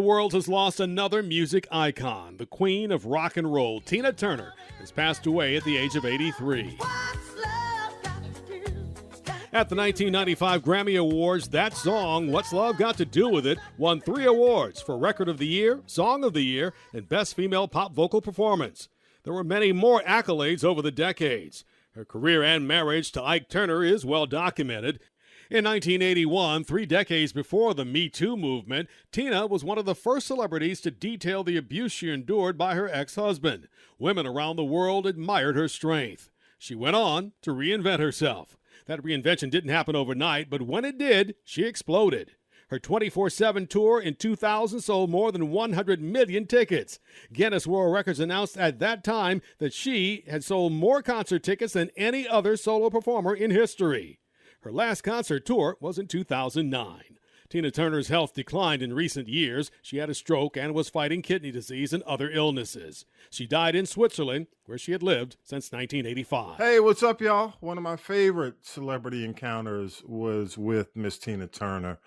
world has lost another music icon. The queen of rock and roll, Tina Turner, has passed away at the age of 83. At the 1995 Grammy Awards, that song, What's Love Got to Do With It, won 3 awards for Record of the Year, Song of the Year, and Best Female Pop Vocal Performance. There were many more accolades over the decades. Her career and marriage to Ike Turner is well documented. In 1981, 3 decades before the Me Too movement, Tina was one of the first celebrities to detail the abuse she endured by her ex-husband. Women around the world admired her strength. She went on to reinvent herself. That reinvention didn't happen overnight, but when it did, she exploded. Her 24/7 tour in 2000 sold more than 100 million tickets. Guinness World Records announced at that time that she had sold more concert tickets than any other solo performer in history. Her last concert tour was in 2009. Tina Turner's health declined in recent years. She had a stroke and was fighting kidney disease and other illnesses. She died in Switzerland, where she had lived since 1985. Hey, what's up, y'all? One of my favorite celebrity encounters was with Miss Tina Turner.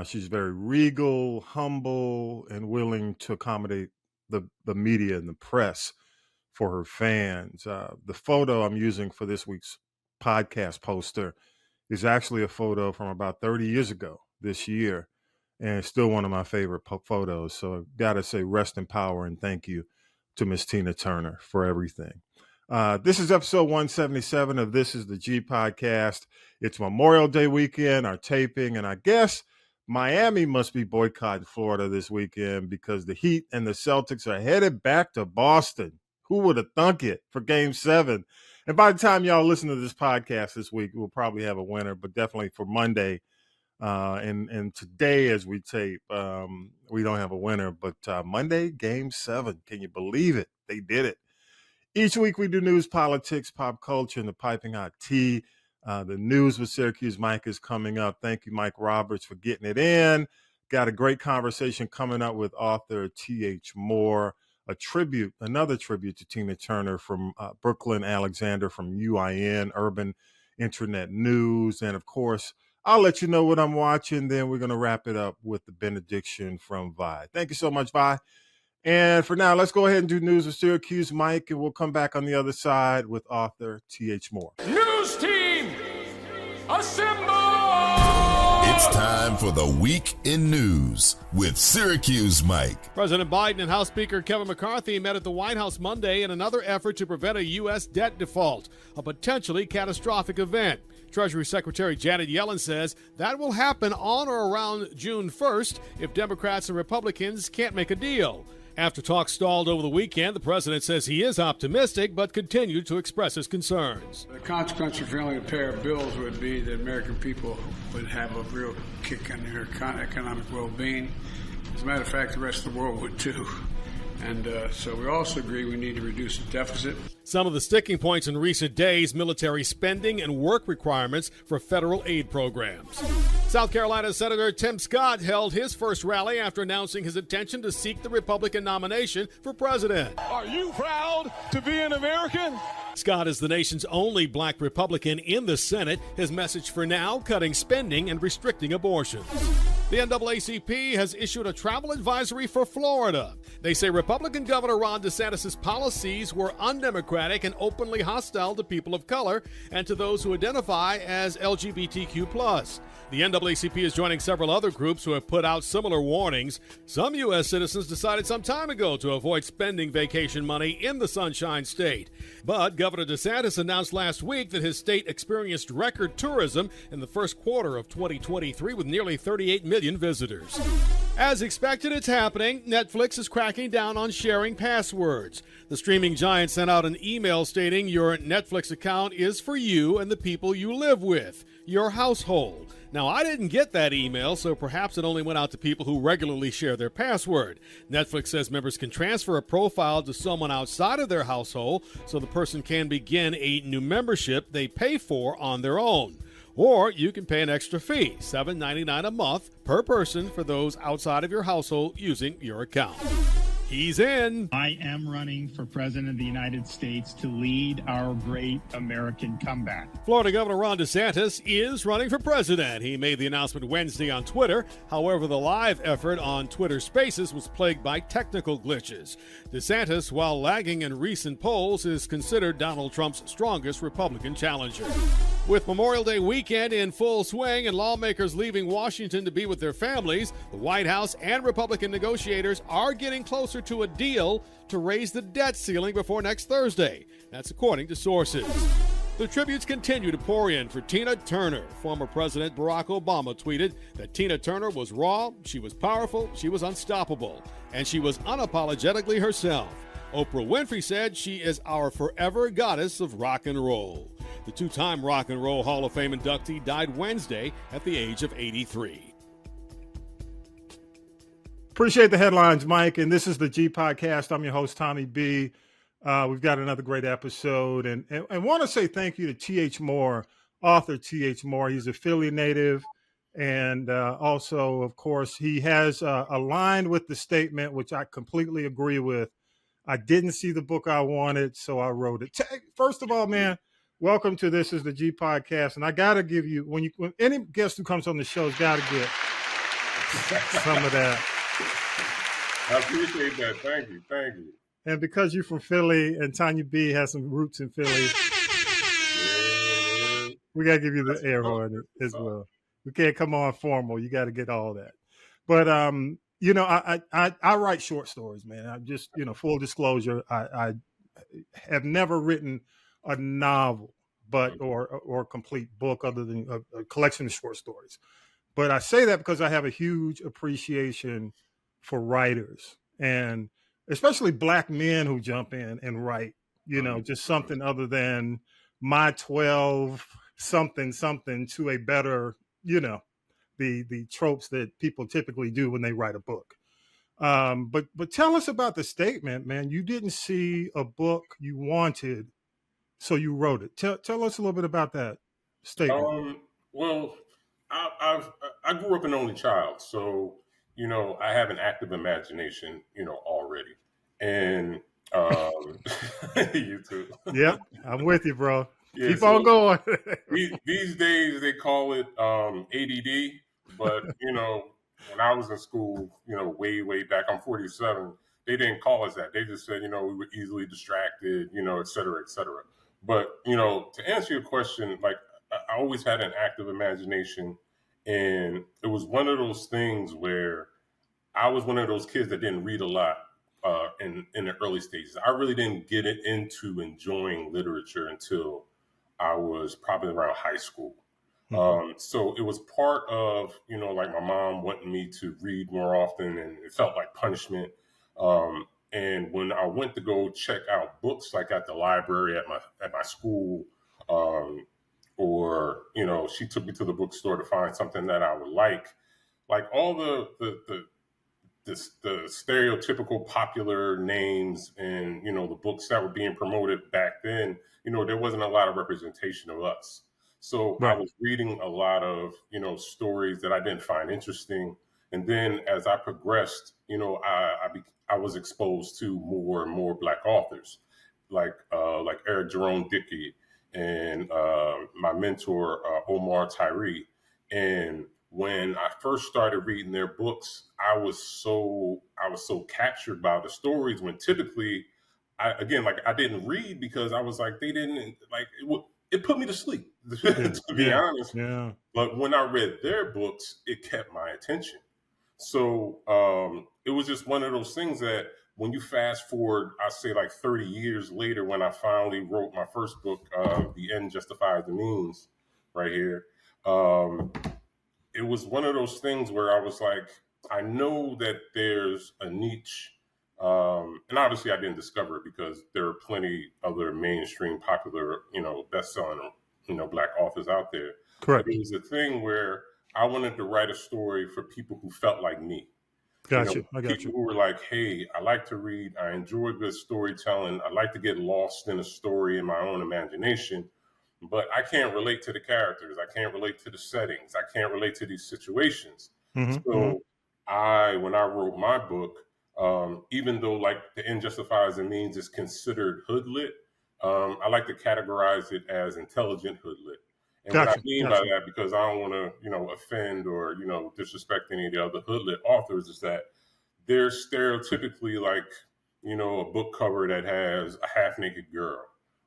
She's very regal, humble, and willing to accommodate the media and the press for her fans. The photo I'm using for this week's podcast poster is actually a photo from about 30 years ago this year, and it's still one of my favorite photos. So I've got to say rest in power and thank you to Miss Tina Turner for everything. This is episode 177 of This is the G podcast. It's Memorial Day weekend, our taping, and I guess Miami must be boycotting Florida this weekend because the Heat and the Celtics are headed back to Boston. Who would have thunk it for Game 7? And by the time y'all listen to this podcast this week, we'll probably have a winner, but definitely for Monday and today as we tape, we don't have a winner. But Monday, Game 7. Can you believe it? They did it. Each week we do news, politics, pop culture, and the piping hot tea. The news with Syracuse Mike is coming up. Thank you, Mike Roberts, for getting it in. Got a great conversation coming up with author T.H. Moore. Another tribute to Tina Turner from Brooklyn Alexander from UIN, Urban Internet News. And, of course, I'll let you know what I'm watching. Then we're going to wrap it up with the benediction from Vi. Thank you so much, Vi. And for now, let's go ahead and do news with Syracuse Mike, and we'll come back on the other side with author T.H. Moore. News team, assemble! It's time for the Week in News with Syracuse Mike. President Biden and House Speaker Kevin McCarthy met at the White House Monday in another effort to prevent a U.S. debt default, a potentially catastrophic event. Treasury Secretary Janet Yellen says that will happen on or around June 1st if Democrats and Republicans can't make a deal. After talks stalled over the weekend, the president says he is optimistic but continued to express his concerns. The consequence of failing to pay our bills would be that American people would have a real kick on their economic well-being. As a matter of fact, the rest of the world would too. And so we also agree we need to reduce the deficit. Some of the sticking points in recent days, military spending and work requirements for federal aid programs. South Carolina Senator Tim Scott held his first rally after announcing his intention to seek the Republican nomination for president. Are you proud to be an American? Scott is the nation's only black Republican in the Senate. His message for now, cutting spending and restricting abortion. The NAACP has issued a travel advisory for Florida. They say Republican Governor Ron DeSantis' policies were undemocratic and openly hostile to people of color and to those who identify as LGBTQ+. The NAACP is joining several other groups who have put out similar warnings. Some U.S. citizens decided some time ago to avoid spending vacation money in the Sunshine State. But Governor DeSantis announced last week that his state experienced record tourism in the first quarter of 2023 with nearly 38 million visitors. As expected, it's happening. Netflix is cracking down on sharing passwords. The streaming giant sent out an email stating your Netflix account is for you and the people you live with, your household. Now, I didn't get that email, so perhaps it only went out to people who regularly share their password. Netflix says members can transfer a profile to someone outside of their household so the person can begin a new membership they pay for on their own. Or you can pay an extra fee, $7.99 a month per person for those outside of your household using your account. He's in. I am running for president of the United States to lead our great American comeback. Florida Governor Ron DeSantis is running for president. He made the announcement Wednesday on Twitter. However, the live effort on Twitter Spaces was plagued by technical glitches. DeSantis, while lagging in recent polls, is considered Donald Trump's strongest Republican challenger. With Memorial Day weekend in full swing and lawmakers leaving Washington to be with their families, the White House and Republican negotiators are getting closer to a deal to raise the debt ceiling before next Thursday. That's according to sources. The tributes continue to pour in for Tina Turner. Former President Barack Obama tweeted that Tina Turner was raw, she was powerful, she was unstoppable, and she was unapologetically herself. Oprah Winfrey said she is our forever goddess of rock and roll. The two-time Rock and Roll Hall of Fame inductee died Wednesday at the age of 83. Appreciate the headlines, Mike. And this is the G Podcast. I'm your host, Tommy B. We've got another great episode. And want to say thank you to T.H. Moore, author T.H. Moore. He's a Philly native. And also, of course, he has aligned with the statement, which I completely agree with. I didn't see the book I wanted, so I wrote it. First of all, man, welcome to This is the G Podcast. And I got to give you, when any guest who comes on the show has got to get some of that. I appreciate that. Thank you. And because you're from Philly and Tonya B has some roots in Philly, we got to give you the air horn as well. We can't come on formal. You got to get all that. But, I write short stories, man. I just, full disclosure, I have never written a novel, or a complete book other than a collection of short stories. But I say that because I have a huge appreciation for writers, and especially Black men who jump in and write, just something other than my 12 something to a better, the tropes that people typically do when they write a book. But tell us about the statement, man. You didn't see a book you wanted, so you wrote it. Tell us a little bit about that statement. Well, I grew up an only child, so I have an active imagination, already. And you too. Yep, I'm with you, bro. Yeah, Keep on going. these days they call it ADD, but when I was in school, way back, I'm 47, they didn't call us that. They just said, we were easily distracted, et cetera, et cetera. But, to answer your question, like, I always had an active imagination, and it was one of those things where I was one of those kids that didn't read a lot in the early stages. I really didn't get into enjoying literature until I was probably around high school. So it was part of, like my mom wanting me to read more often, and it felt like punishment. And when I went to go check out books, like at the library at my school, or she took me to the bookstore to find something that I would like all the stereotypical popular names and the books that were being promoted back then, there wasn't a lot of representation of us. So right. I was reading a lot of stories that I didn't find interesting, and then as I progressed, I was exposed to more and more Black authors, like Eric Jerome Dickey and my mentor Omar Tyree. And when I first started reading their books, I was so captured by the stories, when typically I didn't read because I was like, they didn't like it put me to sleep, to be honest. Yeah. But when I read their books, it kept my attention. So it was just one of those things that when you fast forward, I say like 30 years later, when I finally wrote my first book, The End Justifies the Means, right here, it was one of those things where I was like, I know that there's a niche, and obviously I didn't discover it because there are plenty other mainstream popular, best-selling, Black authors out there. Correct. But it was a thing where I wanted to write a story for people who felt like me. I got People you. who were like, hey, I like to read. I enjoy good storytelling. I like to get lost in a story in my own imagination, but I can't relate to the characters. I can't relate to the settings. I can't relate to these situations. Mm-hmm, So when I wrote my book, Even though like the end justifies the means is considered hoodlit, I like to categorize it as intelligent hoodlit. And what I mean by that, because I don't want to, offend or, disrespect any of the other hoodlit authors, is that they're stereotypically like, a book cover that has a half naked girl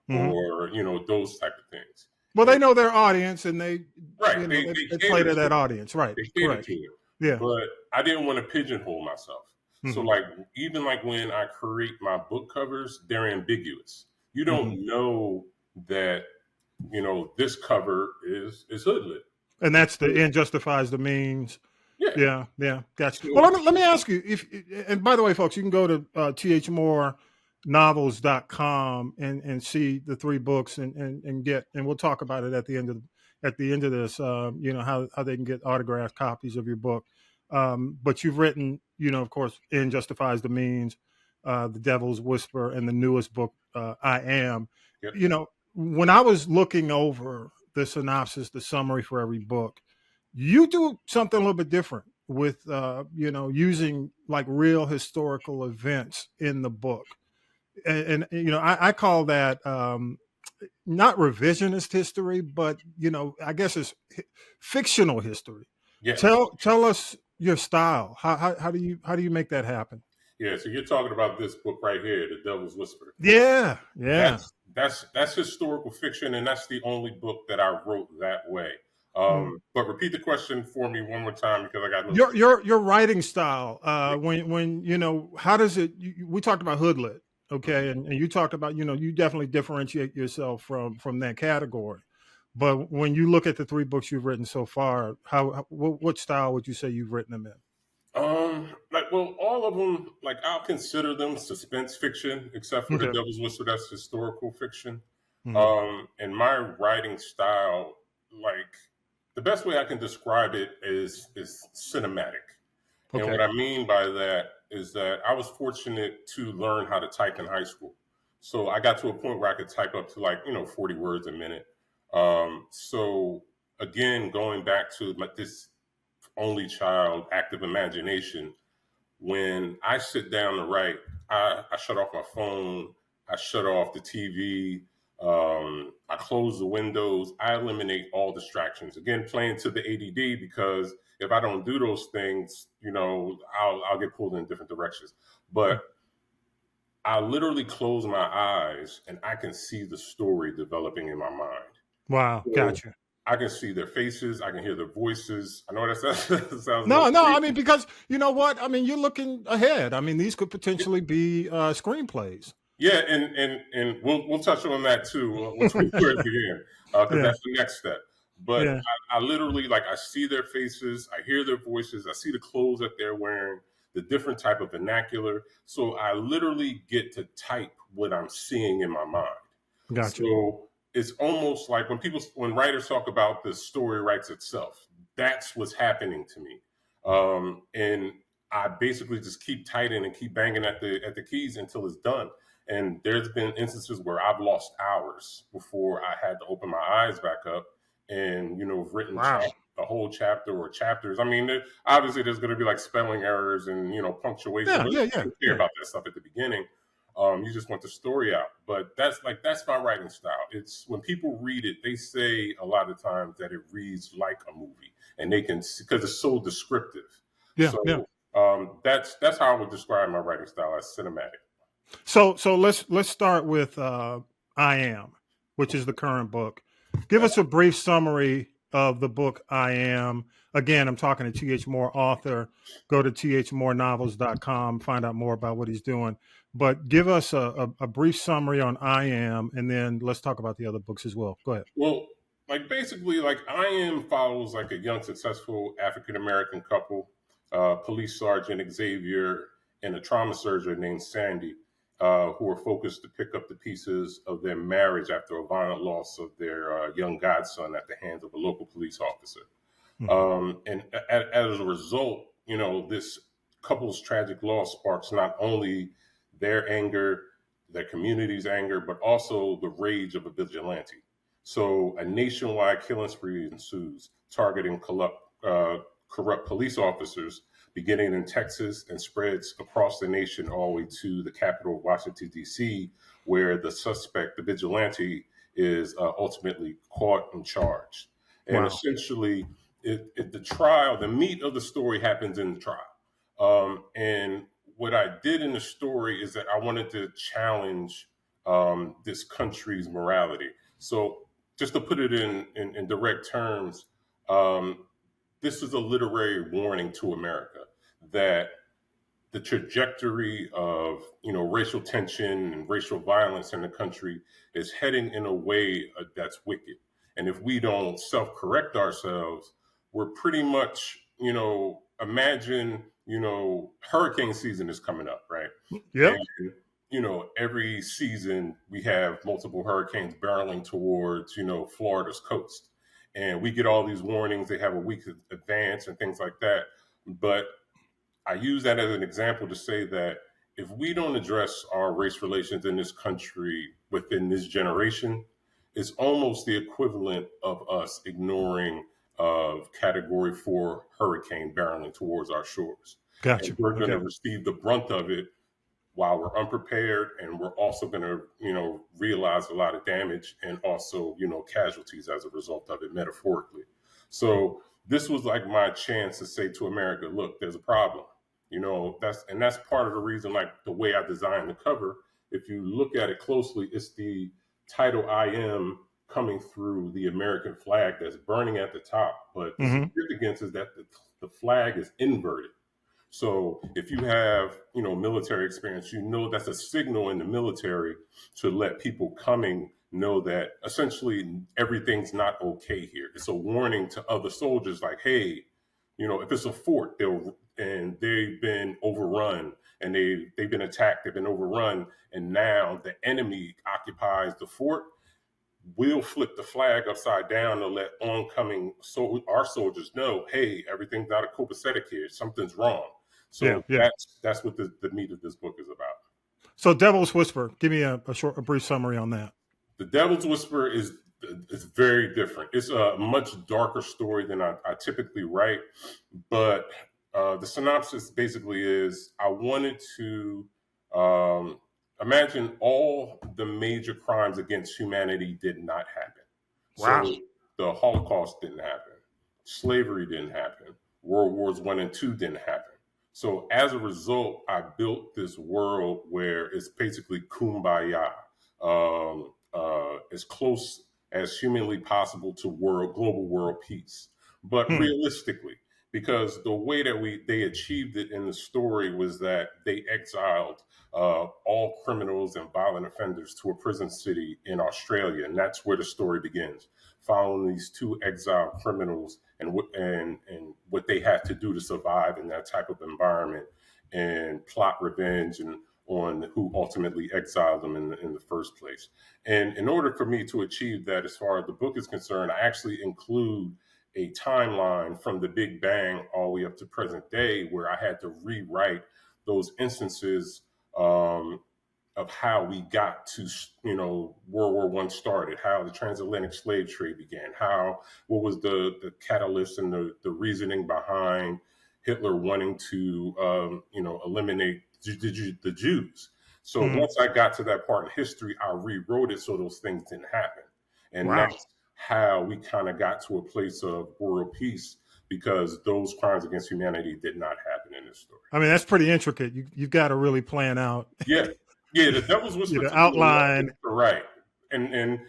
or, those type of things. Well, they know their audience and they play to that audience. Right. They cater to it. Yeah. But I didn't want to pigeonhole myself. So like, even like when I create my book covers, they're ambiguous. You don't know that, this cover is hoodlit. And that's the end justifies the means. Yeah. Gotcha. Sure. Well, let me ask you and by the way, folks, you can go to thmorenovels.com and see the 3 books and we'll talk about it at the end of this, how they can get autographed copies of your book. But you've written, of course, End Justifies the Means, The Devil's Whisper, and the newest book, I Am. Yep. When I was looking over the synopsis, the summary for every book, you do something a little bit different with, using like real historical events in the book. And I call that not revisionist history, but, I guess it's fictional history. Yeah. Tell us your style. How do you make that happen? Yeah, so you're talking about this book right here, The Devil's Whisper. Yeah. That's historical fiction, and that's the only book that I wrote that way. But repeat the question for me one more time because I got your writing style. When how does it? We talked about hoodlit, okay, and you talked about you definitely differentiate yourself from that category. But when you look at the 3 books you've written so far, what style would you say you've written them in? All of them, like I'll consider them suspense fiction, except for The Devil's Whisper, that's historical fiction. And my writing style, like the best way I can describe it is cinematic. Okay. And what I mean by that is that I was fortunate to learn how to type in high school. So I got to a point where I could type up to 40 words a minute. So again, going back to this only child active imagination, when I sit down to write, I shut off my phone, I shut off the TV, I close the windows, I eliminate all distractions. Again, playing to the ADD, because if I don't do those things, I'll get pulled in different directions. But I literally close my eyes and I can see the story developing in my mind. Wow, gotcha. I can see their faces. I can hear their voices. I know that sounds no. I mean, because you know what? I mean, you're looking ahead. I mean, these could potentially be screenplays. Yeah, and we'll touch on that too once we get at the end, because that's the next step. But I literally, I see their faces, I hear their voices, I see the clothes that they're wearing, the different type of vernacular. So I literally get to type what I'm seeing in my mind. Gotcha. So it's almost like when writers talk about the story writes itself, that's what's happening to me. And I basically just keep typing and keep banging at the keys until it's done. And there's been instances where I've lost hours before I had to open my eyes back up and, written a whole chapter or chapters. I mean, obviously there's going to be spelling errors and, punctuation. You don't care about that stuff at the beginning. You just want the story out. But that's my writing style. It's when people read it, they say a lot of times that it reads like a movie, and they can, because it's so descriptive. That's how I would describe my writing style, as cinematic. So let's start with I Am, which is the current book. Give us a brief summary of the book I Am. Again, I'm talking to T.H. Moore, author. Go to thmorenovels.com, find out more about what he's doing. But give us a brief summary on I Am, and then let's talk about the other books as well. Go ahead. Well, basically, I Am follows a young, successful African-American couple, police sergeant Xavier and a trauma surgeon named Sandy, who are focused to pick up the pieces of their marriage after a violent loss of their young godson at the hands of a local police officer. And as a result, this couple's tragic loss sparks not only their anger, their community's anger, but also the rage of a vigilante. So a nationwide killing spree ensues, targeting corrupt police officers, beginning in Texas and spreads across the nation all the way to the capital of Washington, D.C., where the suspect, the vigilante, is ultimately caught and charged. And essentially, the trial, the meat of the story happens in the trial. And what I did in the story is that I wanted to challenge this country's morality. So just to put it in direct terms, this is a literary warning to America that the trajectory of racial tension and racial violence in the country is heading in a way that's wicked. And if we don't self-correct ourselves, we're pretty much, imagine, hurricane season is coming up, right? Yep. And, every season we have multiple hurricanes barreling towards, Florida's coast. And we get all these warnings. They have a week advance and things like that. But I use that as an example to say that if we don't address our race relations in this country within this generation, it's almost the equivalent of us ignoring Category 4 hurricane barreling towards our shores. Gotcha. And we're going to receive the brunt of it while we're unprepared, and we're also going to, realize a lot of damage and also, casualties as a result of it, metaphorically. So this was like my chance to say to America, look, there's a problem. That's part of the reason, like the way I designed the cover. If you look at it closely, it's the title I am coming through the American flag that's burning at the top. But the significance is that the flag is inverted. So if you have, military experience, that's a signal in the military to let people coming know that essentially everything's not okay here. It's a warning to other soldiers like, hey, if it's a fort, they've been overrun and they've been attacked, they've been overrun, and now the enemy occupies the fort, we'll flip the flag upside down to let oncoming our soldiers know, hey, everything's not a copacetic here, something's wrong. So that's what the meat of this book is about. So Devil's Whisper, give me a brief summary on that. The Devil's Whisper is very different. It's a much darker story than I typically write, but the synopsis basically is I wanted to imagine all the major crimes against humanity did not happen. Wow. So the Holocaust didn't happen. Slavery didn't happen. World Wars I and II didn't happen. So as a result, I built this world where it's basically kumbaya, as close as humanly possible to global world peace. But realistically, because the way that they achieved it in the story was that they exiled all criminals and violent offenders to a prison city in Australia. And that's where the story begins, following these two exiled criminals and what they had to do to survive in that type of environment and plot revenge on who ultimately exiled them in the first place. And in order for me to achieve that, as far as the book is concerned, I actually include a timeline from the Big Bang all the way up to present day, where I had to rewrite those instances of how we got to, World War I started, how the transatlantic slave trade began, what was the catalyst and the reasoning behind Hitler wanting to, eliminate the Jews. So once I got to that part in history, I rewrote it so those things didn't happen. And that's how we kind of got to a place of world peace, because those crimes against humanity did not happen in this story. I mean, that's pretty intricate. You've got to really plan out. Yeah. The Devil's Whisper. The outline. Right. And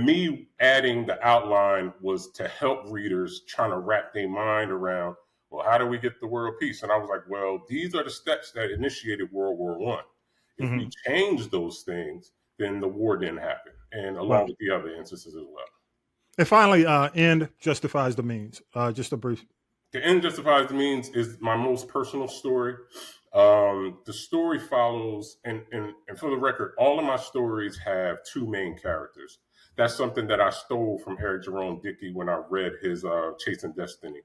me adding the outline was to help readers trying to wrap their mind around, well, how do we get the world peace? And I was like, well, these are the steps that initiated World War I. If we change those things, then the war didn't happen. And along with the other instances as well. And finally, end justifies the means. Just a brief. The End Justifies the Means is my most personal story. The story follows, and for the record, all of my stories have two main characters. That's something that I stole from Eric Jerome Dickey when I read his Chasing Destiny.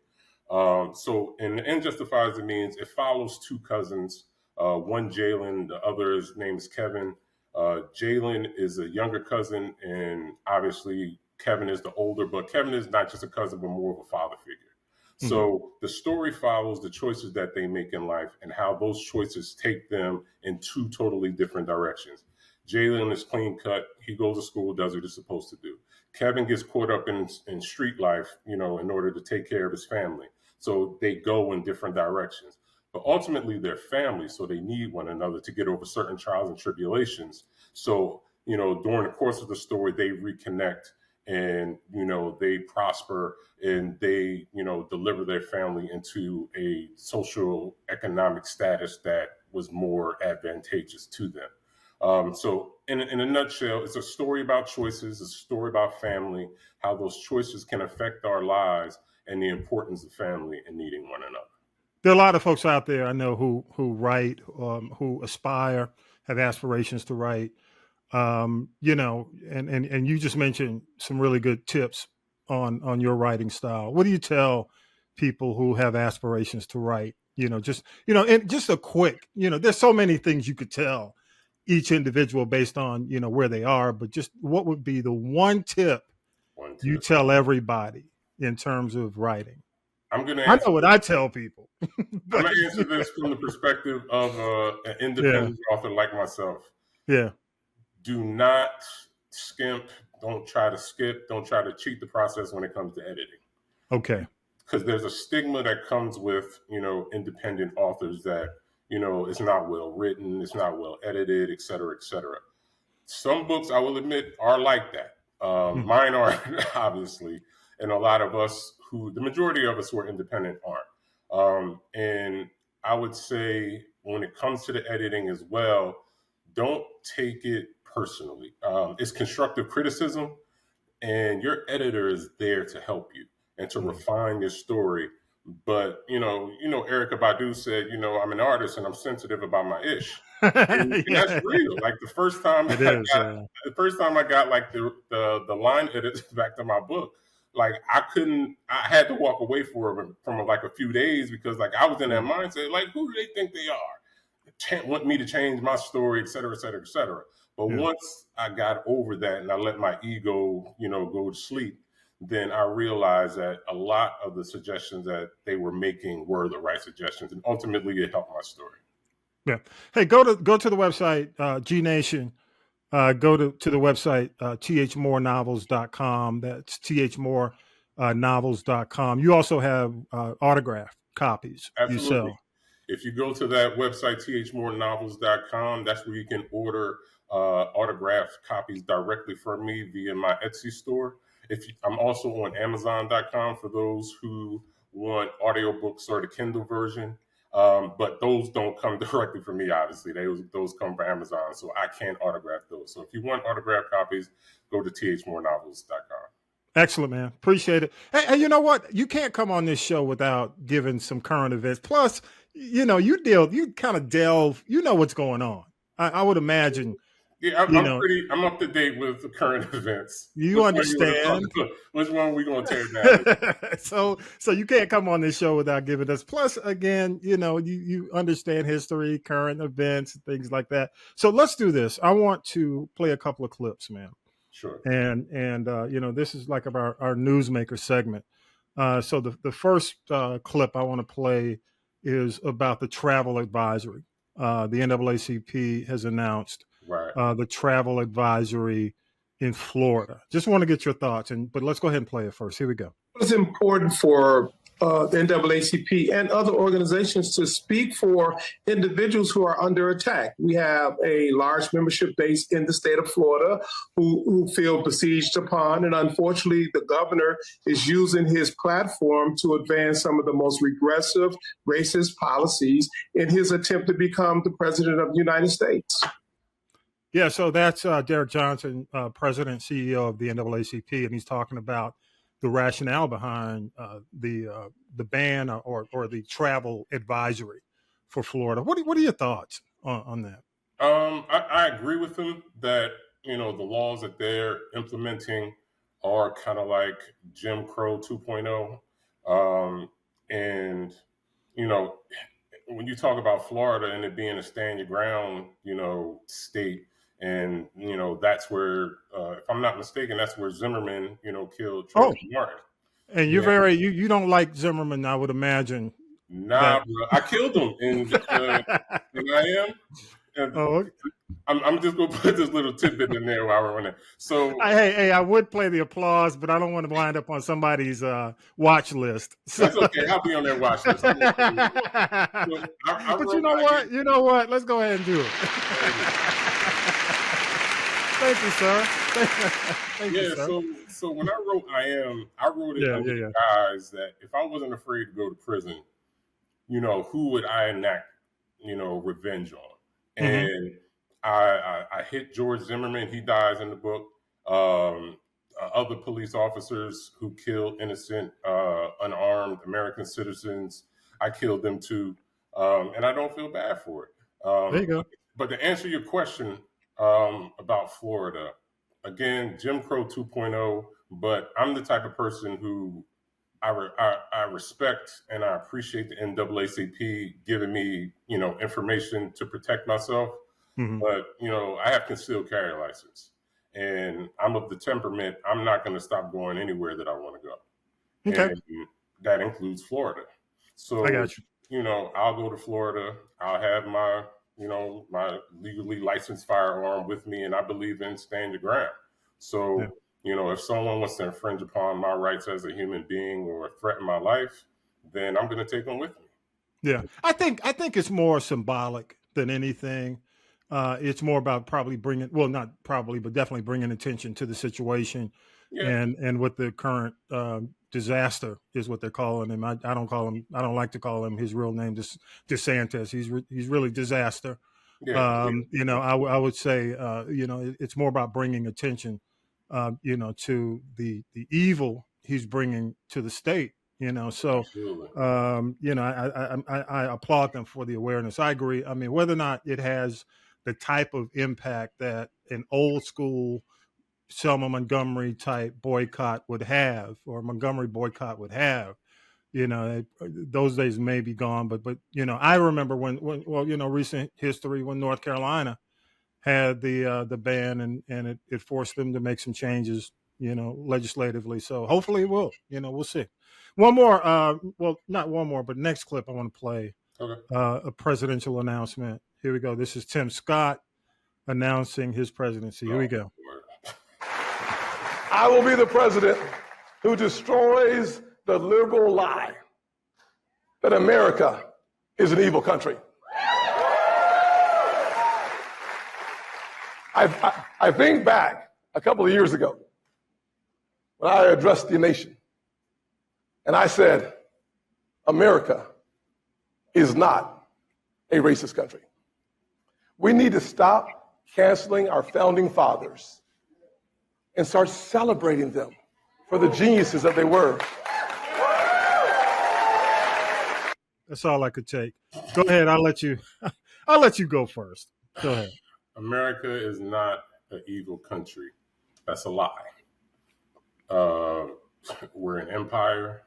So in The End Justifies the Means, it follows two cousins, one Jalen, the other's name is Kevin. Jalen is a younger cousin, and obviously Kevin is the older, but Kevin is not just a cousin, but more of a father figure. So the story follows the choices that they make in life and how those choices take them in two totally different directions. Jalen is clean cut. He goes to school, does what he's supposed to do. Kevin gets caught up in street life, in order to take care of his family. So they go in different directions. But ultimately, they're family, so they need one another to get over certain trials and tribulations. So, during the course of the story, they reconnect and, they prosper and they, deliver their family into a social economic status that was more advantageous to them. So in a nutshell, it's a story about choices, it's a story about family, how those choices can affect our lives and the importance of family and needing one another. There are a lot of folks out there I know who write, who aspire, have aspirations to write. And you just mentioned some really good tips on your writing style. What do you tell people who have aspirations to write? And just a quick, there's so many things you could tell each individual based on, where they are, but just what would be the one tip you tell everybody in terms of writing? I know what I tell people. I'm going to answer this from the perspective of an independent author like myself. Yeah. Do not skimp. Don't try to skip. Don't try to cheat the process when it comes to editing. Okay. Because there's a stigma that comes with, independent authors that, it's not well written, it's not well edited, et cetera, et cetera. Some books, I will admit, are like that. Mine aren't, obviously. And a lot of us the majority of us who are independent aren't. And I would say when it comes to the editing as well, don't take it personally. It's constructive criticism, and your editor is there to help you and to refine your story. But, Erykah Badu said, I'm an artist and I'm sensitive about my ish. And that's real. Like the first time I got like the line edits back to my book, like I had to walk away from like a few days because like I was in that mindset, like who do they think they are? Want me to change my story, et cetera, et cetera, et cetera. But once I got over that and I let my ego, go to sleep, then I realized that a lot of the suggestions that they were making were the right suggestions, and ultimately it helped my story. Yeah. Hey, go to the website, G Nation. Go to the website, thmorenovels.com. That's thmorenovels.com. You also have autographed copies. Absolutely. You sell. If you go to that website, thmorenovels.com, that's where you can order autographed copies directly from me via my Etsy store. I'm also on Amazon.com for those who want audiobooks or the Kindle version. But those don't come directly from me, obviously. Those come from Amazon, so I can't autograph those. So if you want autographed copies, go to thmorenovels.com. Excellent, man. Appreciate it. Hey, you know what? You can't come on this show without giving some current events. Plus, you kind of delve, what's going on. I would imagine. Yeah, I'm up to date with the current events. You understand? Which one are we going to tear down? So you can't come on this show without giving us. Plus, again, you understand history, current events, things like that. So let's do this. I want to play a couple of clips, man. Sure. And this is like our newsmaker segment. So the first clip I want to play is about the travel advisory. The NAACP has announced the travel advisory in Florida. Just want to get your thoughts, but let's go ahead and play it first. Here we go. It's important for the NAACP and other organizations to speak for individuals who are under attack. We have a large membership base in the state of Florida who feel besieged upon, and unfortunately, the governor is using his platform to advance some of the most regressive, racist policies in his attempt to become the president of the United States. Yeah, so that's Derek Johnson, president, CEO of the NAACP, and he's talking about the rationale behind the ban or the travel advisory for Florida. What are your thoughts on that? I agree with him that the laws that they're implementing are kind of like Jim Crow 2.0, and when you talk about Florida and it being a stand your ground state. And, that's where, if I'm not mistaken, that's where Zimmerman, killed Trayvon Martin. And you're you don't like Zimmerman, I would imagine. Nah, bro. I killed him, and I am. And I'm just gonna put this little tidbit in there while we're on it. So, hey, I would play the applause, but I don't want to wind up on somebody's watch list. So. That's okay. I'll be on their watch list. But you know what? Let's go ahead and do it. Thank you, sir. Thank you, sir. So when I wrote I wrote it under the guise that if I wasn't afraid to go to prison, who would I enact, revenge on? And I hit George Zimmerman. He dies in the book. Other police officers who killed innocent, unarmed American citizens, I killed them too. And I don't feel bad for it. There you go. But to answer your question about Florida, again, Jim Crow 2.0, but I'm the type of person who I respect and I appreciate the NAACP giving me, information to protect myself. Mm-hmm. But, I have concealed carry license and I'm of the temperament. I'm not going to stop going anywhere that I want to go. Okay. And that includes Florida. So, I got you. I'll go to Florida. I'll have my, my legally licensed firearm with me. And I believe in stand your ground. So, if someone wants to infringe upon my rights as a human being or threaten my life, then I'm going to take them with me. Yeah, I think it's more symbolic than anything. It's more about not probably, but definitely bringing attention to the situation, and what the current disaster is what they're calling him. I don't like to call him his real name, DeSantis. He's really disaster. Yeah. I would say it's more about bringing attention. To the evil he's bringing to the state, so, I applaud them for the awareness. I agree. I mean, whether or not it has the type of impact that an old school Selma Montgomery type boycott would have, or Montgomery boycott would have, those days may be gone. But I remember when recent history when North Carolina had the ban and it forced them to make some changes, legislatively. So hopefully it will, we'll see. One more, not one more, but next clip I want to play a presidential announcement. Here we go. This is Tim Scott announcing his presidency. Here we go. I will be the president who destroys the liberal lie that America is an evil country. I think back a couple of years ago when I addressed the nation and I said, America is not a racist country. We need to stop canceling our founding fathers and start celebrating them for the geniuses that they were. That's all I could take. Go ahead. I'll let you go first. Go ahead. America is not an evil country. That's a lie. We're an empire.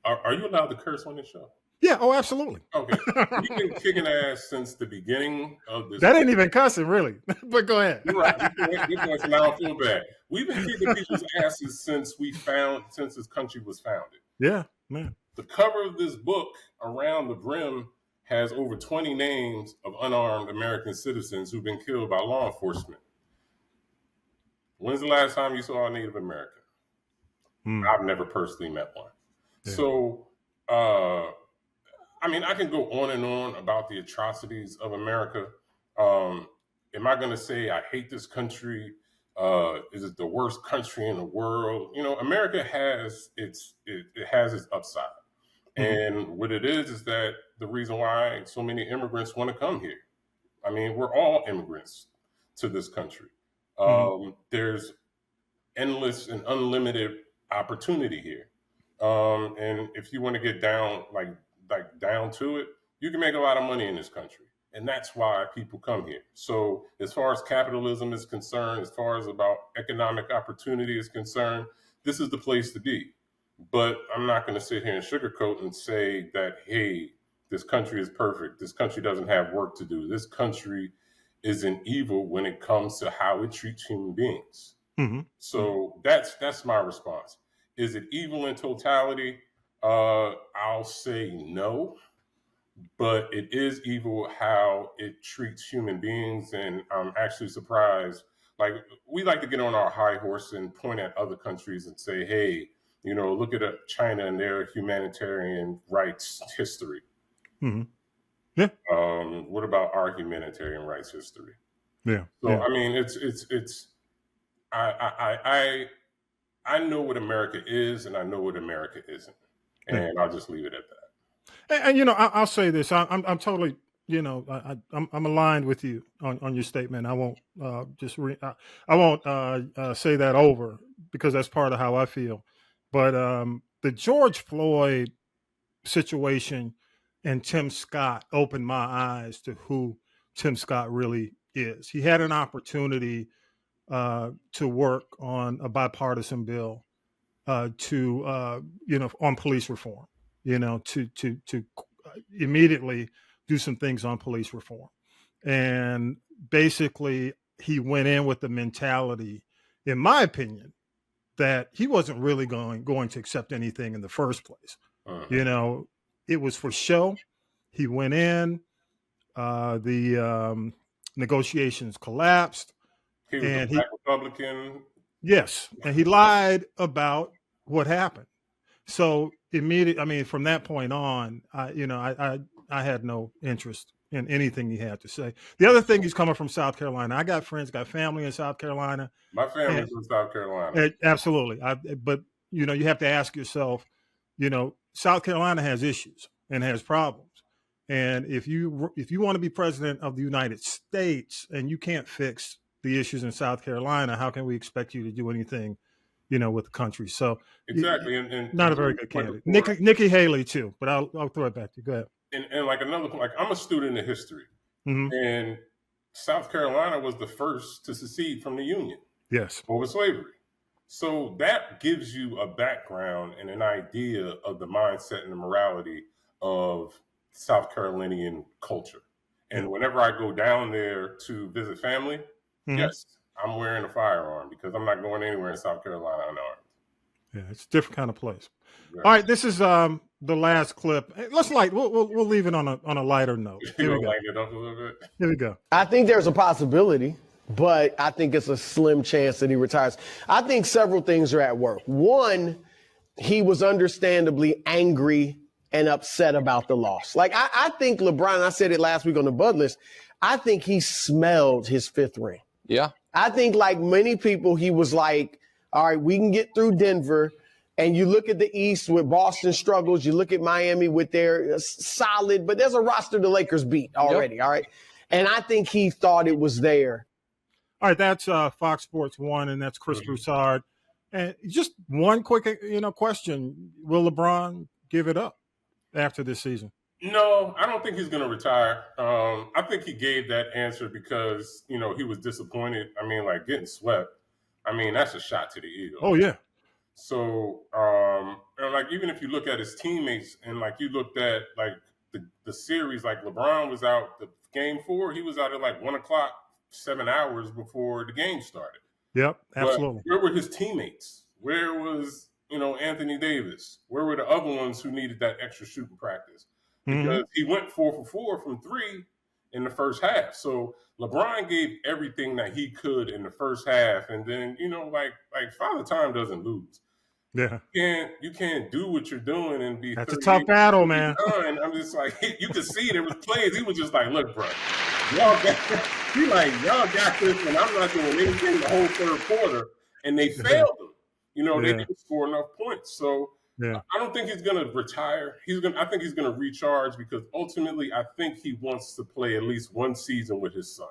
Are you allowed to curse on this show? Yeah. Oh, absolutely. Okay. We've been kicking ass since the beginning of this. That ain't even cussing, really. But go ahead. You're right. I don't feel bad. We've been kicking people's asses since this country was founded. Yeah, man. The cover of this book, around the brim, has over 20 names of unarmed American citizens who've been killed by law enforcement. When's the last time you saw a Native American? I've never personally met one. Yeah. So, I can go on and on about the atrocities of America. Am I going to say I hate this country? Is it the worst country in the world? America has it has its upside. And what it is that the reason why so many immigrants want to come here. I mean, we're all immigrants to this country. There's endless and unlimited opportunity here. And if you want to get down, down to it, you can make a lot of money in this country. And that's why people come here. So as far as capitalism is concerned, as far as about economic opportunity is concerned, this is the place to be. But I'm not going to sit here and sugarcoat and say that, hey, this country is perfect. This country doesn't have work to do. This country isn't evil when it comes to how it treats human beings. So that's my response. Is it evil in totality? I'll say no, but it is evil how it treats human beings, and I'm actually surprised. Like, we like to get on our high horse and point at other countries and say, hey, look at China and their humanitarian rights history. Mm-hmm. Yeah. What about our humanitarian rights history? Yeah. So, yeah. I mean, I know what America is, and I know what America isn't, and I'll just leave it at that. And I'll say this: I'm totally, I'm aligned with you on your statement. I won't I won't say that over, because that's part of how I feel. But the George Floyd situation and Tim Scott opened my eyes to who Tim Scott really is. He had an opportunity to work on a bipartisan bill on police reform, to immediately do some things on police reform. And basically he went in with the mentality, in my opinion, that he wasn't really going to accept anything in the first place. It was for show. He went in, the negotiations collapsed. He was a black Republican. Yes, and he lied about what happened. So from that point on, I had no interest in anything he had to say. The other thing, he's coming from South Carolina. I got friends, got family in South Carolina. My family's from South Carolina. Absolutely. But you have to ask yourself, South Carolina has issues and has problems. And if you want to be president of the United States and you can't fix the issues in South Carolina, how can we expect you to do anything, with the country? So exactly, and not a very good candidate. Nikki Haley too, but I'll throw it back to you. Go ahead. And like another, like, I'm a student of history, and South Carolina was the first to secede from the Union. Yes, over slavery. So that gives you a background and an idea of the mindset and the morality of South Carolinian culture. And whenever I go down there to visit family, yes, I'm wearing a firearm, because I'm not going anywhere in South Carolina unarmed. Yeah, it's a different kind of place. Right. All right, this is the last clip. We'll leave it on a lighter note. Here we go. Lighten it up a little bit. Here we go. I think there's a possibility, but I think it's a slim chance that he retires. I think several things are at work. One, he was understandably angry and upset about the loss. Like, I think LeBron, I said it last week on the Bud List, I think he smelled his fifth ring. Yeah. I think, like many people, he was like, all right, we can get through Denver. And you look at the East with Boston struggles. You look at Miami with their solid, but there's a roster the Lakers beat already, all right? And I think he thought it was there. All right, that's Fox Sports 1, and that's Chris Broussard. And just one quick, question. Will LeBron give it up after this season? No, I don't think he's going to retire. I think he gave that answer because, he was disappointed. I mean, like, getting swept, that's a shot to the ego. Oh, yeah. So, like, even if you look at his teammates and, like, you looked at, like, the series, like, LeBron was out the game 4. He was out at, like, 1 o'clock, 7 hours before the game started. Yep, absolutely. But where were his teammates? Where was, Anthony Davis? Where were the other ones who needed that extra shooting practice? Because he went 4 for 4 from 3 in the first half. So LeBron gave everything that he could in the first half. And then, like Father Time doesn't lose. Yeah. You can't do what you're doing and be. That's a tough battle, man. I'm just like, you could see there was plays. He was just like, look, bro, y'all got this, and I'm not doing anything the whole third quarter. And they failed him. They didn't score enough points. So I don't think he's going to retire. I think he's going to recharge, because ultimately I think he wants to play at least one season with his son.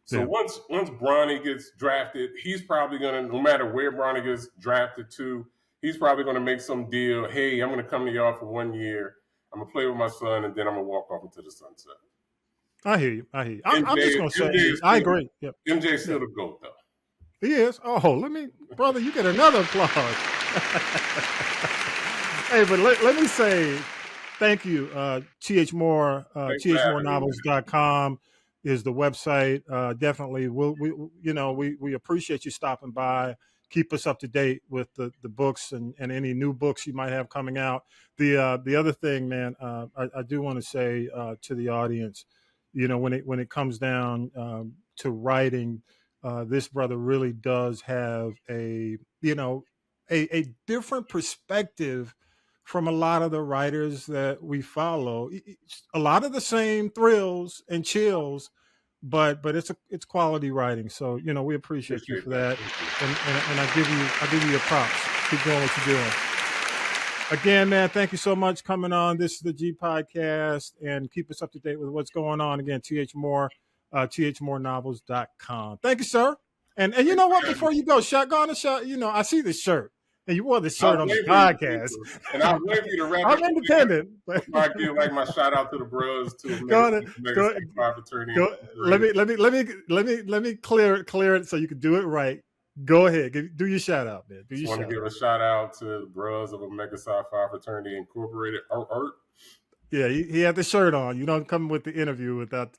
So once Bronny gets drafted, he's probably going to, no matter where Bronny gets drafted to, he's probably going to make some deal. Hey, I'm going to come to y'all for 1 year. I'm going to play with my son, and then I'm going to walk off into the sunset. I hear you. I'm just going to say, I agree. Yep. MJ's still the GOAT, though. He is. Oh, brother, you get another applause. Hey, but let me say thank you. TH Moore, thmorenovels.com is the website. Definitely, we appreciate you stopping by, keep us up to date with the books and any new books you might have coming out. The other thing, man, I do want to say to the audience, when it comes down to writing, this brother really does have a different perspective from a lot of the writers that we follow. A lot of the same thrills and chills, but it's quality writing. So we appreciate you for that, and I give you your props. Keep doing what you're doing. Again, man, thank you so much coming on. This is the G Podcast, and keep us up to date with what's going on. Again, TH Moore, thmorenovels.com. Thank you, sir. And you know what? Before you go, shotgun a shot. I see this shirt, and you wore this shirt on the podcast. And I'll wait for you to wrap I'm independent. I give my shout out to the bros to Let me clear it so you can do it right. Go ahead, do your shout out, man. I want to give a shout out to the bros of Omega Psi Phi Fraternity Incorporated. Art. Yeah, he had the shirt on. You don't come with the interview without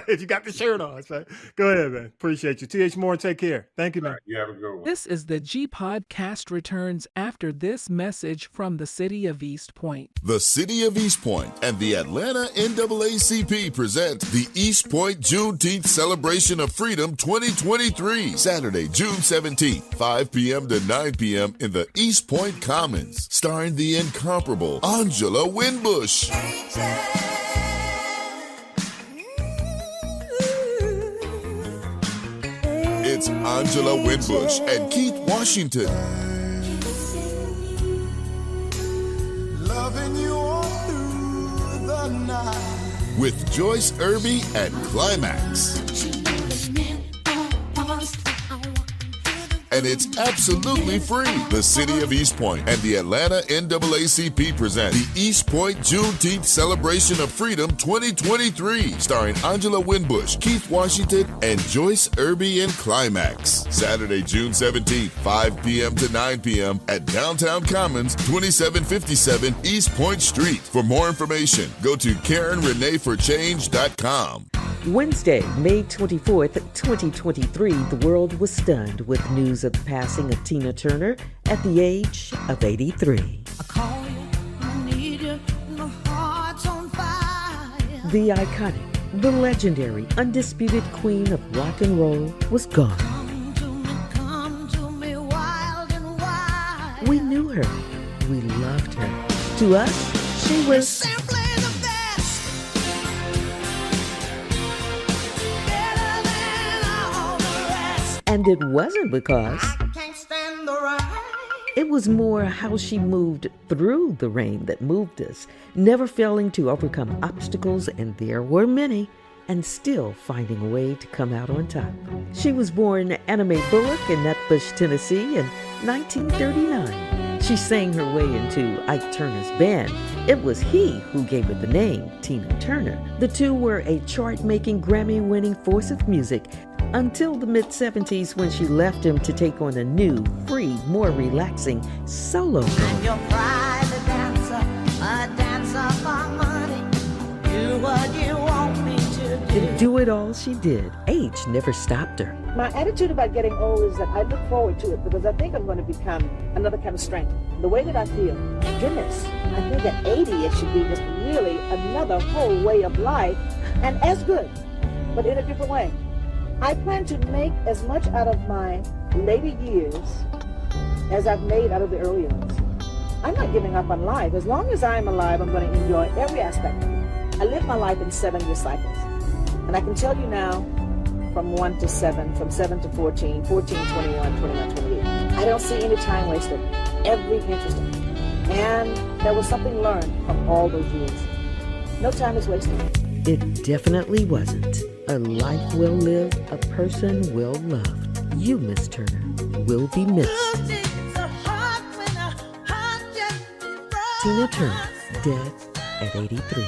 if you got the shirt on. So go ahead, man. Appreciate you. TH Moore, take care. Thank you, man. Right, you have a good one. This is the G Podcast returns after this message from the city of East Point. The city of East Point and the Atlanta NAACP present the East Point Juneteenth Celebration of Freedom 2023, Saturday, June 17th, 5 p.m. to 9 p.m. in the East Point Commons, starring the incomparable Angela Winbush. It's Angela Winbush and Keith Washington. Loving you all through the night. With Joyce Irby and Climax. And it's absolutely free. The city of East Point and the Atlanta NAACP present the East Point Juneteenth Celebration of Freedom 2023, starring Angela Winbush, Keith Washington, and Joyce Irby in Climax. Saturday, June 17th, 5 p.m. to 9 p.m. at Downtown Commons, 2757 East Point Street. For more information, go to KarenReneeForChange.com. Wednesday, May 24th, 2023, the world was stunned with news of the passing of Tina Turner at the age of 83. I call you, I need you, my heart's on fire. The iconic, the legendary, undisputed queen of rock and roll was gone. Come to me wild and wild. We knew her. We loved her. To us, she was simply the best. And it wasn't because I can't stand the rain. It was more how she moved through the rain that moved us, never failing to overcome obstacles, and there were many, and still finding a way to come out on top. She was born Anna Mae Bullock in Nutbush, Tennessee in 1939. She sang her way into Ike Turner's band. It was he who gave her the name Tina Turner. The two were a chart-making, Grammy-winning force of music until the mid-70s when she left him to take on a new, free, more relaxing solo role. I'm your private dancer, a dancer for money. Do what you want me to do. Do it all she did. Age never stopped her. My attitude about getting old is that I look forward to it because I think I'm going to become another kind of strength. The way that I feel, goodness, I think at 80 it should be just really another whole way of life, and as good, but in a different way. I plan to make as much out of my later years as I've made out of the earlier ones. I'm not giving up on life. As long as I'm alive, I'm going to enjoy every aspect of it. I live my life in 7-year cycles. And I can tell you now, from 1 to 7, from 7 to 14, 14, 21, 21, 28. I don't see any time wasted. Every interesting. And there was something learned from all those years. No time is wasted. It definitely wasn't. A life well lived, a person well loved. You, Miss Turner, will be missed. Tina Turner, dead at 83.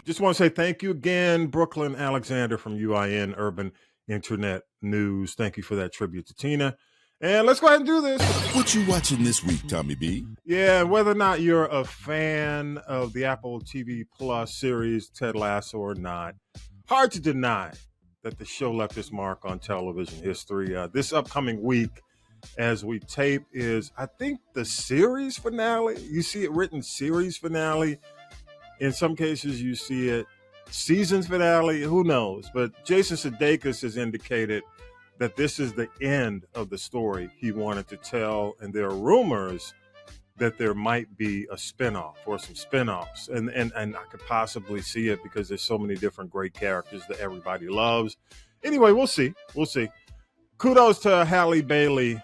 Just want to say thank you again, Brooklyn Alexander from UIN Urban Internet News. Thank you for that tribute to Tina. And let's go ahead and do this. What you watching this week, Tommy B? Yeah, whether or not you're a fan of the Apple TV Plus series Ted Lasso or not, hard to deny that the show left its mark on television history. This upcoming week, as we tape, is, I think, the series finale. You see it written series finale. In some cases, you see it seasons finale. Who knows? But Jason Sudeikis has indicated that this is the end of the story he wanted to tell. And there are rumors that there might be a spinoff or some spinoffs. And I could possibly see it because there's so many different great characters that everybody loves. Anyway, we'll see. We'll see. Kudos to Halle Bailey.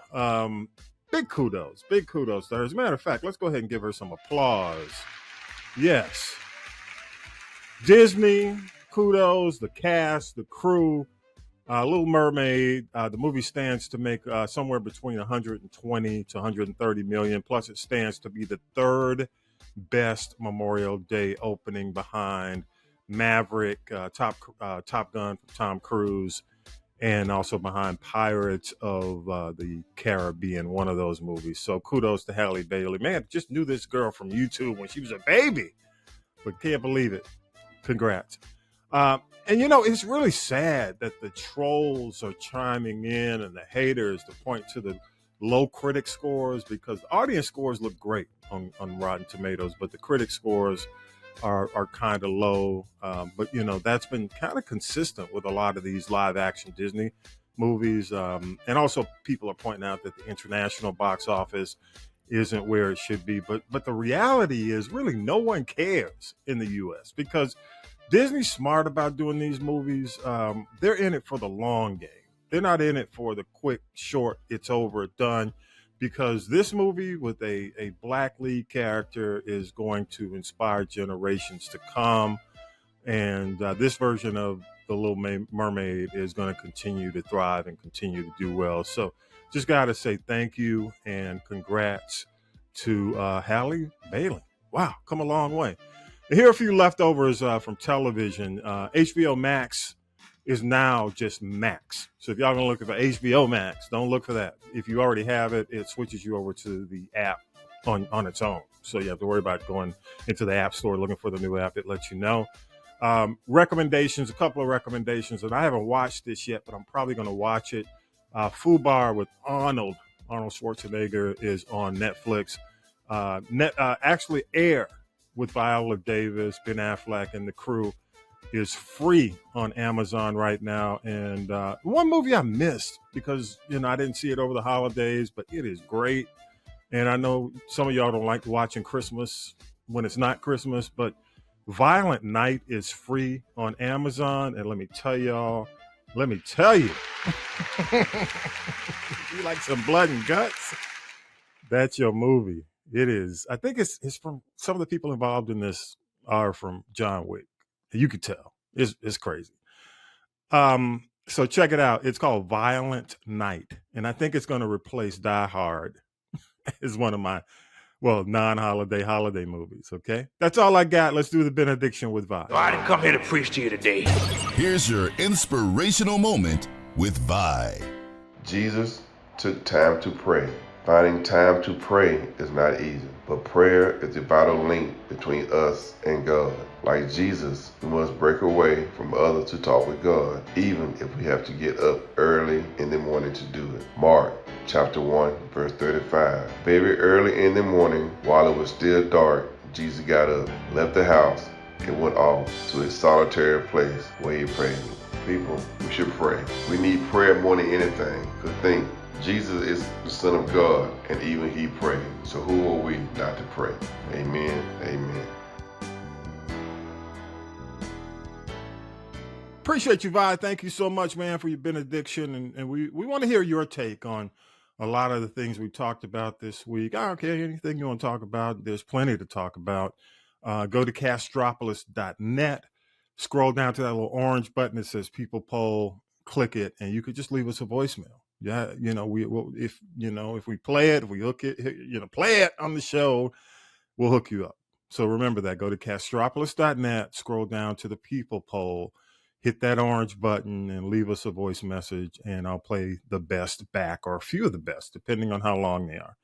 Big kudos to her. As a matter of fact, let's go ahead and give her some applause. Yes. Disney, kudos, the cast, the crew. Little Mermaid, the movie stands to make somewhere between 120 to 130 million. Plus, it stands to be the third best Memorial Day opening behind Maverick, Top Gun from Tom Cruise, and also behind Pirates of the Caribbean, one of those movies. So kudos to Halle Bailey. Man, just knew this girl from YouTube when she was a baby, but can't believe it. Congrats. And, it's really sad that the trolls are chiming in and the haters to point to the low critic scores, because the audience scores look great on Rotten Tomatoes, but the critic scores are kind of low. But, that's been kind of consistent with a lot of these live action Disney movies. And also people are pointing out that the international box office isn't where it should be. But the reality is really no one cares in the U.S. because Disney's smart about doing these movies. They're in it for the long game. They're not in it for the quick, short, it's over, done. Because this movie with a black lead character is going to inspire generations to come. And this version of The Little Mermaid is going to continue to thrive and continue to do well. So just got to say thank you and congrats to Halle Bailey. Wow, come a long way. Here are a few leftovers from television. HBO Max is now just Max. So if y'all gonna look for HBO Max, don't look for that. If you already have it, it switches you over to the app on its own. So you have to worry about going into the app store looking for the new app. It lets you know. Recommendations, a couple of recommendations, and I haven't watched this yet, but I'm probably gonna watch it. FUBAR with Arnold Schwarzenegger is on Netflix. Actually, Air with Viola Davis, Ben Affleck, and the crew is free on Amazon right now. And one movie I missed because, I didn't see it over the holidays, but it is great. And I know some of y'all don't like watching Christmas when it's not Christmas, but Violent Night is free on Amazon. And let me tell you, if you like some blood and guts, that's your movie. It is. I think it's from some of the people involved in this are from John Wick. You could tell. It's crazy. So check it out. It's called Violent Night. And I think it's going to replace Die Hard as one of my, non-holiday holiday movies. Okay. That's all I got. Let's do the benediction with Vi. I didn't come here to preach to you today. Here's your inspirational moment with Vi. Jesus took time to pray. Finding time to pray is not easy, but prayer is the vital link between us and God. Like Jesus, we must break away from others to talk with God, even if we have to get up early in the morning to do it. Mark chapter 1, verse 35. Very early in the morning, while it was still dark, Jesus got up, left the house, and went off to a solitary place where he prayed. People, we should pray. We need prayer more than anything. Because think, Jesus is the Son of God, and even he prayed. So who are we not to pray? Amen. Amen. Appreciate you, Vi. Thank you so much, man, for your benediction. And we want to hear your take on a lot of the things we talked about this week. I don't care anything you want to talk about. There's plenty to talk about. Go to castropolis.net. Scroll down to that little orange button that says People Poll. Click it, and you could just leave us a voicemail. Yeah, if we play it, if we hook it, play it on the show, we'll hook you up. So remember that. Go to castropolis.net, scroll down to the People Poll, hit that orange button, and leave us a voice message, and I'll play the best back, or a few of the best, depending on how long they are.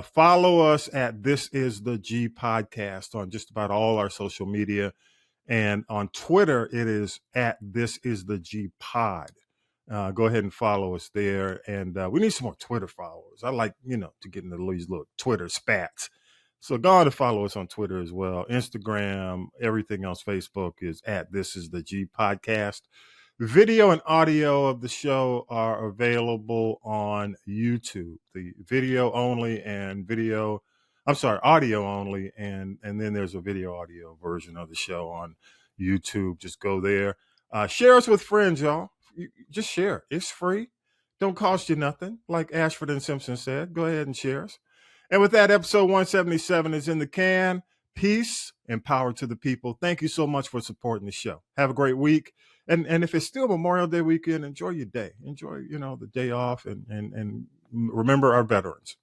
Follow us at This Is the G Podcast on just about all our social media. And on Twitter, it is at This Is The G Pod. Go ahead and follow us there. And we need some more Twitter followers. I like, to get into these little Twitter spats. So go on to follow us on Twitter as well. Instagram, everything else, Facebook is at This Is The G Podcast. Video and audio of the show are available on YouTube. The audio only, and then there's a video audio version of the show on YouTube. Just go there. Share us with friends, y'all. Just share. It's free. Don't cost you nothing. Like Ashford and Simpson said, go ahead and share us. And with that, episode 177 is in the can. Peace and power to the people. Thank you so much for supporting the show. Have a great week. And if it's still Memorial Day weekend, enjoy your day. Enjoy, the day off and remember our veterans.